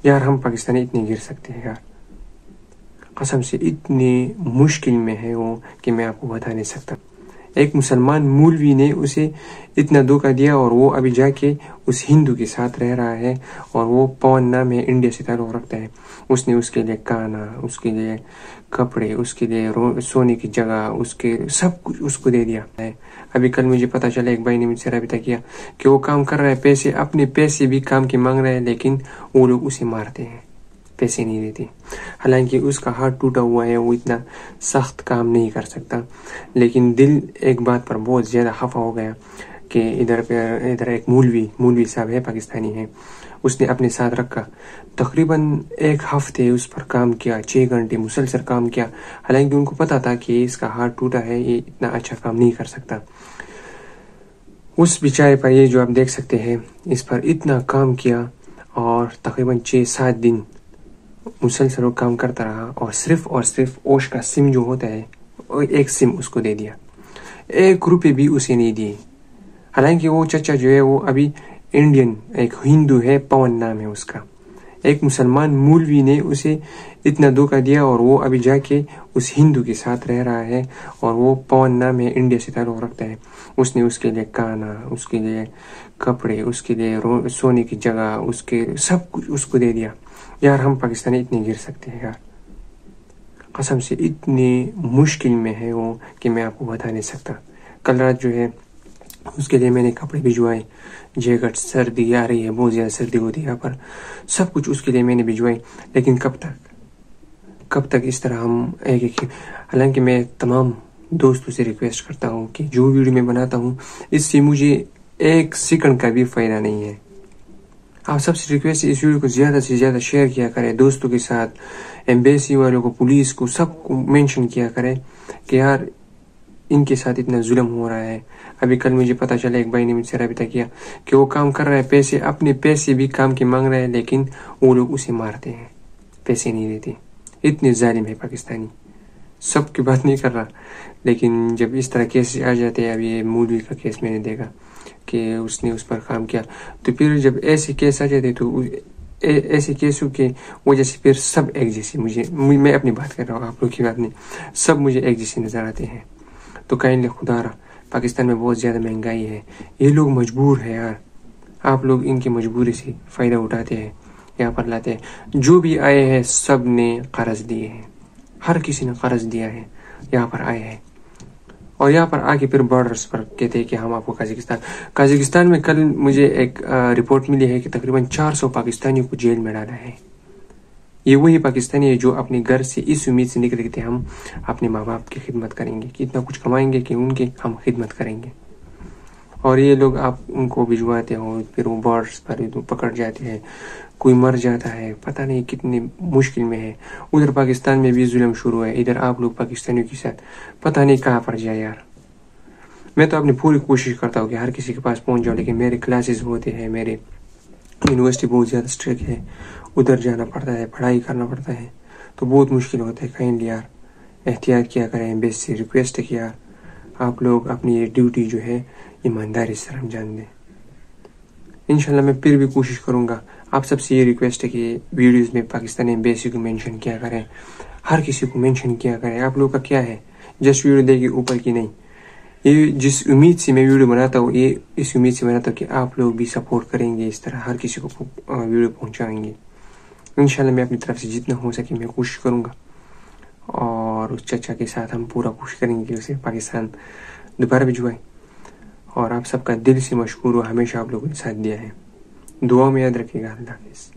یار ہم پاکستانی اتنے گر سکتے ہیں یار، قسم سے اتنی مشکل میں ہے وہ کہ میں آپ کو بتا نہیں سکتا۔ ایک مسلمان مولوی نے اسے اتنا دھوکہ دیا اور وہ ابھی جا کے اس ہندو کے ساتھ رہ رہا ہے، اور وہ پون نام ہے، انڈیا سے تعلق رکھتا ہے۔ اس نے اس کے لیے کانا، اس کے لیے کپڑے، اس کے لیے سونے کی جگہ، اس کے سب کچھ اس کو دے دیا ہے۔ ابھی کل مجھے پتا چلا، ایک بھائی نے مجھ سے رابطہ کیا کہ وہ کام کر رہا ہے، پیسے اپنے پیسے بھی کام کے مانگ رہا ہے، لیکن وہ لوگ اسے مارتے ہیں، پیسے نہیں دیتے۔ حالانکہ اس کا ہاتھ ٹوٹا ہوا ہے، وہ اتنا سخت کام نہیں کر سکتا، لیکن دل ایک بات پر بہت زیادہ خفا ہو گیا کہ ادھر ایک مولوی صاحب ہے، پاکستانی ہے، اس نے اپنے ساتھ رکھا، تقریباً 1 ہفتے اس پر کام کیا، 6 گھنٹے مسلسل کام کیا، حالانکہ ان کو پتا تھا کہ اس کا ہاتھ ٹوٹا ہے، یہ اتنا اچھا کام نہیں کر سکتا۔ اس بیچارے پر یہ جو آپ دیکھ سکتے ہیں، اس پر اتنا کام کیا، اور تقریباً 6-7 دن مسلسل وہ کام کرتا رہا، اور صرف اوش کا سم جو ہوتا ہے، ایک سم اس کو دے دیا، 1 روپے بھی اسے نہیں دیے۔ حالانکہ وہ چچا جو ہے وہ ابھی انڈین ایک ہندو ہے، پون نام ہے اس کا۔ ایک مسلمان مولوی نے اسے اتنا دھوکہ دیا، اور وہ ابھی جا کے اس ہندو کے ساتھ رہ رہا ہے، اور وہ پون نام ہے، انڈیا سے تعلق رکھتا ہے۔ اس نے اس کے لیے کانا، اس کے لیے کپڑے، اس کے لیے سونے کی جگہ، اس کے سب کچھ اس کو دے دیا۔ یار ہم پاکستانی اتنے گر سکتے ہیں یار، قسم سے اتنی مشکل میں ہے وہ کہ میں آپ کو بتا نہیں سکتا۔ کل رات جو ہے اس کے لیے میں نے کپڑے بھجوائے، جیکٹ، سردی آ رہی ہے، بہت زیادہ سردی ہوتی ہے یہاں پر، سب کچھ اس کے لیے میں نے بھجوائے، لیکن کب تک اس طرح ہم ایک حالانکہ میں تمام دوستوں سے ریکویسٹ کرتا ہوں کہ جو ویڈیو میں بناتا ہوں، اس سے مجھے 1 سیکنڈ کا بھی فائدہ نہیں ہے۔ آپ سب سے ریکویسٹ ہے، اس ویڈیو کو زیادہ سے زیادہ شیئر کیا کریں دوستوں کے ساتھ، ایمبیسی والوں کو، پولیس کو، سب کو مینشن کیا کریں کہ یار ان کے ساتھ اتنا ظلم ہو رہا ہے۔ ابھی کل مجھے پتا چلا، ایک بھائی نے مجھ سے رابطہ کیا کہ وہ کام کر رہا ہے، اپنے پیسے بھی کام کے مانگ رہا ہے، لیکن وہ لوگ اسے مارتے ہیں، پیسے نہیں دیتے۔ اتنے ظالم ہے پاکستانی، سب کی بات نہیں کر رہا، لیکن جب اس طرح کیس آ جاتے ہیں، ابھی یہ مولوی کا کیس میں نے دیکھا کہ اس نے اس پر کام کیا، تو پھر جب ایسے کیس آ جاتے تو ایسے کیسوں کے وجہ سے پھر سب ایک جیسے، میں اپنی بات کر رہا ہوں، آپ لوگ کی بات نہیں، سب مجھے ایک جیسے نظر آتے ہیں۔ تو کائنڈلی خدا را، پاکستان میں بہت زیادہ مہنگائی ہے، یہ لوگ مجبور ہیں یار، آپ لوگ ان کی مجبوری سے فائدہ اٹھاتے ہیں، یہاں پر لاتے ہیں۔ جو بھی آئے ہیں سب نے قرض دیے ہیں، ہر کسی نے قرض دیا ہے، یہاں پر آئے ہیں، اور یہاں پر آ کے پھر بارڈرز پر کہتے ہیں کہ ہم آپ کو قازقستان میں کل مجھے ایک رپورٹ ملی ہے کہ تقریباً 400 پاکستانیوں کو جیل میں ڈالا ہے۔ یہ وہی پاکستانی ہے جو اپنے گھر سے اس امید سے نکلے تھے ہم اپنے ماں باپ کی خدمت کریں گے، کہ اتنا کچھ کمائیں گے کہ ان کی ہم خدمت کریں گے، اور یہ لوگ آپ ان کو بھجواتے ہو، پھر وہ بارڈرز پر پکڑ جاتے ہیں، کوئی مر جاتا ہے، پتہ نہیں کتنی مشکل میں ہے۔ ادھر پاکستان میں بھی ظلم شروع ہے، ادھر آپ لوگ پاکستانیوں کے ساتھ پتہ نہیں کہاں پر جائے یار۔ میں تو اپنی پوری کوشش کرتا ہوں کہ ہر کسی کے پاس پہنچ جاؤں، لیکن میرے کلاسز ہوتے ہیں، میرے یونیورسٹی بہت زیادہ اسٹرکٹ ہے، ادھر جانا پڑتا ہے، پڑھائی کرنا پڑتا ہے، تو بہت مشکل ہوتا ہے۔ کائنڈلی یار احتیاط کیا کریں، بیس سے ریکویسٹ ہے کہ یار آپ لوگ اپنی یہ ڈیوٹی جو ہے ایمانداری سے انجام دیں۔ انشاءاللہ میں پھر بھی کوشش کروں گا۔ آپ سب سے یہ ریکویسٹ ہے کہ ویڈیوز میں پاکستانی ایمبیسی کو مینشن کیا کریں، ہر کسی کو مینشن کیا کریں۔ آپ لوگ کا کیا ہے، جسٹ ویڈیو دے گی اوپر کی نہیں، یہ جس امید سے میں ویڈیو بناتا ہوں، یہ اس امید سے بناتا ہوں کہ آپ لوگ بھی سپورٹ کریں گے، اس طرح ہر کسی کو ویڈیو پہنچائیں گے۔ انشاءاللہ میں اپنی طرف سے جتنا ہو سکے میں کوشش کروں گا، اور اس چچا کے ساتھ ہم پورا کوشش کریں گے کہ اسے پاکستان دوبارہ بھجوائیں۔ اور آپ سب کا دل سے مشکور ہو، ہمیشہ آپ لوگوں نے ساتھ دیا ہے، دعا میں یاد رکھیے گا۔ اللہ حافظ۔